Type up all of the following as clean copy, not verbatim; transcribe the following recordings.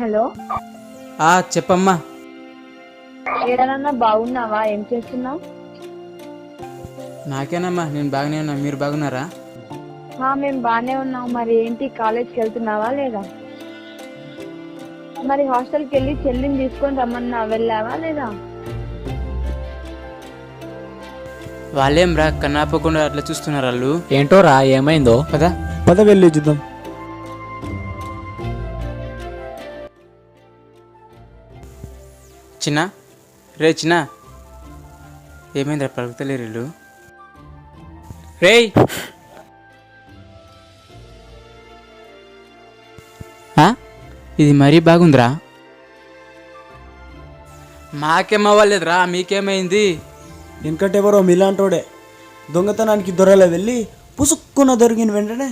Hello. చెప్పమ్మా. ఏడనన్నా బాగున్నావా? ఏం చేస్తున్నావు? నాకేనమ్మా, నేను బాగానే ఉన్నా. మీరు బాగున్నారా? మేము బాగానే ఉన్నాం. మరి ఏంటి, కాలేజ్కి వెళ్తున్నావా లేదా? మరి హాస్టల్కి వెళ్ళి చెల్లిని తీసుకొని రమ్మన్నా, వెళ్ళావా లేదా? వాళ్ళేం రా, కన్నాపకుండా అట్లా చూస్తున్నారు వాళ్ళు. ఏంటో రా, ఏమైందో? పదా పద వెళ్ళి చూద్దాం. చిన్న, రే చిన్న, ఏమైందిరా పలుకుతలేరు వీళ్ళు? రేయ్, ఇది మరీ బాగుందిరా. మాకేమవ్వలేదురా, మీకేమైంది? వెనకటెవరో మీలాంటోడే దొంగతనానికి దొరలో వెళ్ళి పుసుక్కున దొరికిన వెంటనే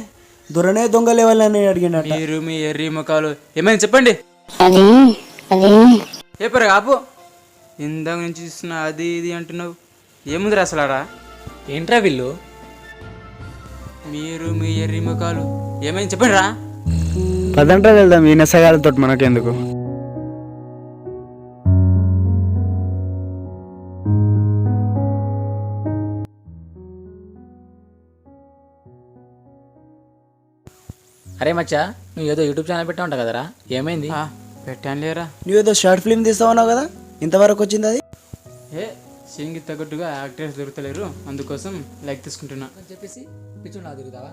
దొరనే దొంగలేవాలని అడిగినట్ట. మీరు మీ ఎర్రి ముఖాలు ఏమైంది చెప్పండి. ఏపరా ఆపు, ఇందాక నుంచి చూస్తున్నా అది ఇది అంటున్నావు. ఏముందిరా అసలారా? ఏంట్రా వీళ్ళు? మీరు మీ ఎర్రి ముఖాలు ఏమైంది చెప్పండి రా. పదంటే వెళ్దాం, ఈ నెసగాలతో మనకెందుకు. అరే మచ్చా, నువ్వు ఏదో యూట్యూబ్ ఛానల్ పెట్టా ఉంటావు కదరా, ఏమైంది? పెట్టాను లేరా. నువ్వేదో షార్ట్ ఫిల్మ్ తీస్తావన్నావు కదా, ఇంతవరకు వచ్చింది అది? సింగి తగ్గట్టుగా యాక్టర్స్ దొరుకుతలేరు, అందుకోసం లైక్ తీసుకుంటున్నా చెప్పేసి పిచ్చున్నా తిరుగుతావా?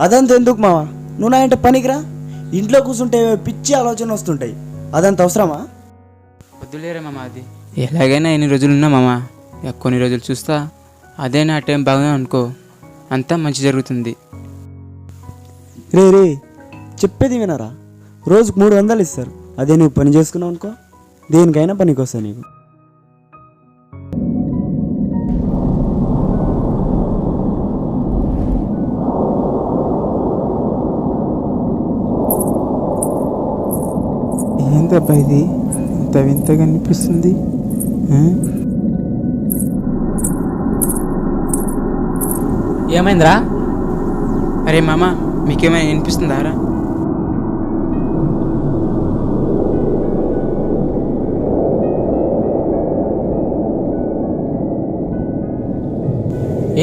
అదంతా ఎందుకు మావా, నువ్వు నా అంటే పనికిరా. ఇంట్లో కూర్చుంటే పిచ్చి ఆలోచన వస్తుంటాయి, అదంత అవసరమా? వద్దులేరా మామ, అది ఎలాగైనా ఎన్ని రోజులు ఉన్నా మామ, కొన్ని రోజులు చూస్తా, అదే నా టైం బాగా అనుకో, అంతా మంచి జరుగుతుంది. రే చెప్పేది వినరా, రోజుకు 300 ఇస్తారు, అదే నువ్వు పని చేసుకున్నావు అనుకో, దేనికైనా పనికి వస్తా నీకు. ఏందబ్బా ఇది ఇంత వింతగా అనిపిస్తుంది? ఏమైందిరా? అరే మామ, మీకేమైనా వినిపిస్తుందా రా?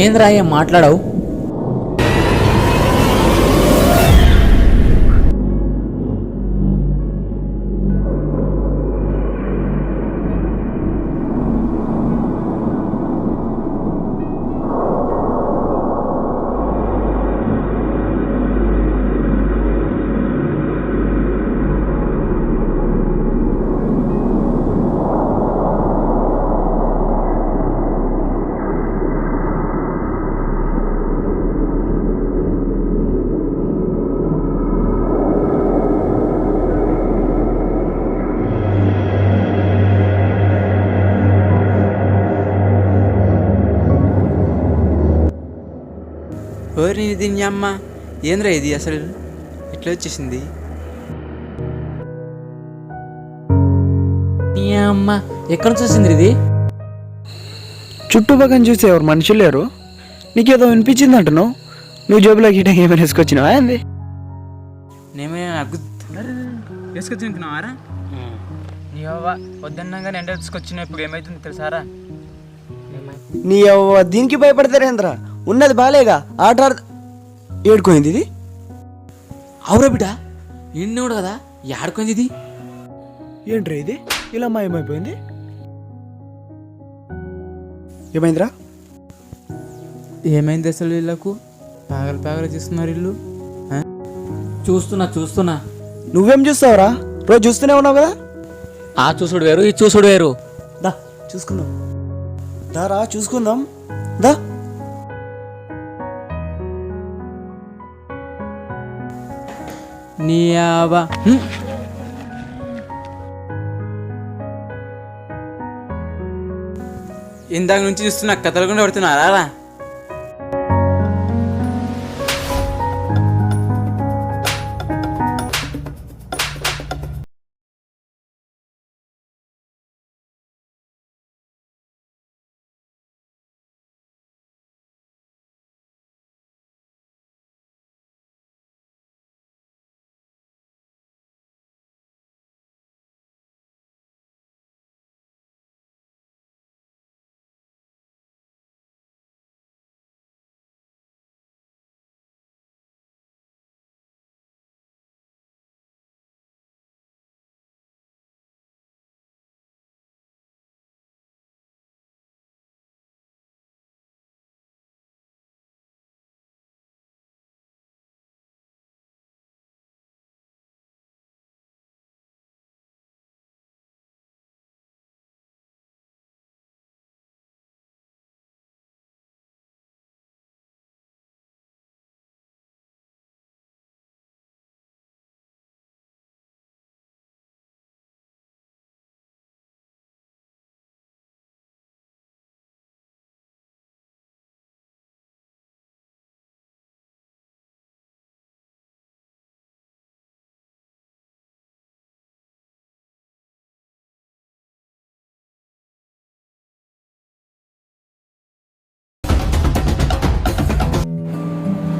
ఏంద్రా, ఏం మాట్లాడవు? ఓరి దీని అమ్మ, ఏంద్రా ఇది అసలు ఎట్లా వచ్చేసింది? అమ్మ, ఎక్కడి నుంచి వచ్చింది ఇది? చుట్టుపక్కల చూస్తే ఎవరు మనుషులు లేరు, నీకేదో వినిపించింది అంటున్నావు. నువ్వు జేబులో గిటంగా ఏమైనా వేసుకొచ్చినావా ఏంది? నేమైనా నాకు వేసుకొచ్చినావారా? నీ అవ్వ వద్దన్నాగానే ఎండ తీసుకొచ్చిన, ఇప్పుడు ఏమైతుంది తెలుసారా? నీ దీనికి భయపడతారేంద్రా, ఉన్నది బాలేగా ఆట ఏడుకోయింది ఇది. అవురా బిడ్డ, ఇన్నేవాడు కదా, ఆడుకుంది ఇది. ఏంట్రా ఇది ఇలా మాయమైపోయింది? ఏమైందిరా? ఏమైంది అసలు వీళ్ళకు? పాగలు చేస్తున్నారు వీళ్ళు. చూస్తున్నా. నువ్వేం చూస్తావురా, రోజు చూస్తూనే ఉన్నావు కదా. ఆ చూసుడు వేరు, ఈ చూసుడు వేరు. దా చూసుకుందాం, దారా చూసుకుందాం, దా. నీ అవ్వ, ఇందాక నుంచి చూస్తున్నా, కథలు కూడా పడుతున్నారా?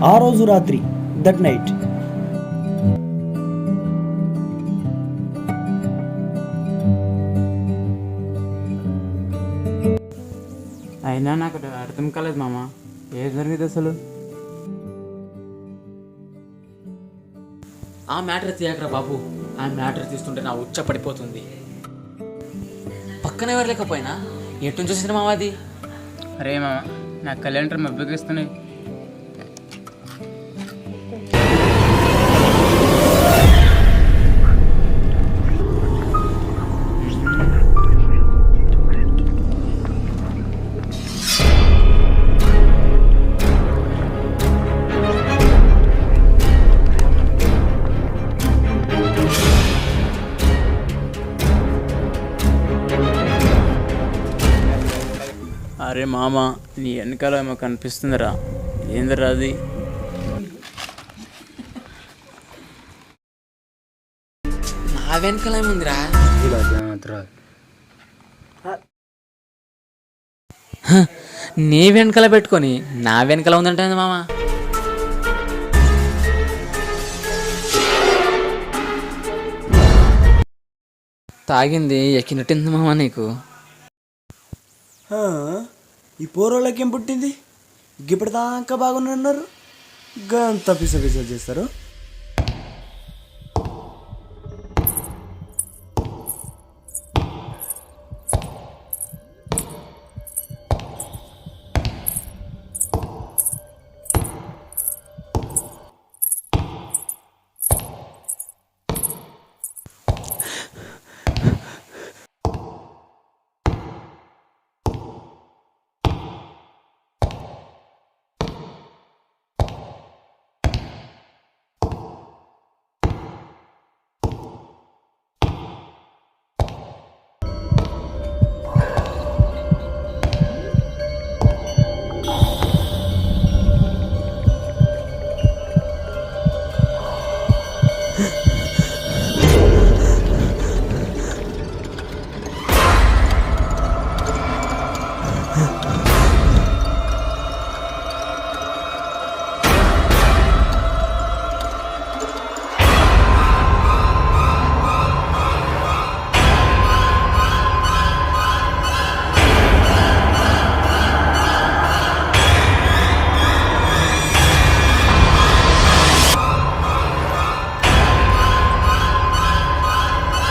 ఆ రోజు రాత్రి, దట్ నైట్. అయినా నాకు అర్థం కాలేదు మామ, ఏం జరిగింది అసలు? ఆ మ్యాటర్ తీయకరా బాబు, ఆ మ్యాటర్ తీస్తుంటే నా ఉచ్చ పడిపోతుంది. పక్కన ఎవరు లేకపోయినా ఎటు నుంచి వచ్చిన మామ అది? అరే మామ, నా క్యాలెండర్ మబ్బుకిస్తున్నాయి. అరే మామ, నీ వెనకాల ఏమో కనిపిస్తుందిరా, ఏందిరా అది? నా వెనకాల ఏముందిరా? నీ వెనకాల పెట్టుకొని నా వెనకాల ఉందంటే మామ. తాగింది ఎక్కినట్టింది మామ నీకు. హా, ఈ పోరోళ్ళకి ఏం పుట్టింది? ఇప్పటిదాకా బాగున్నారు, గంత పిస పిస చేస్తారు.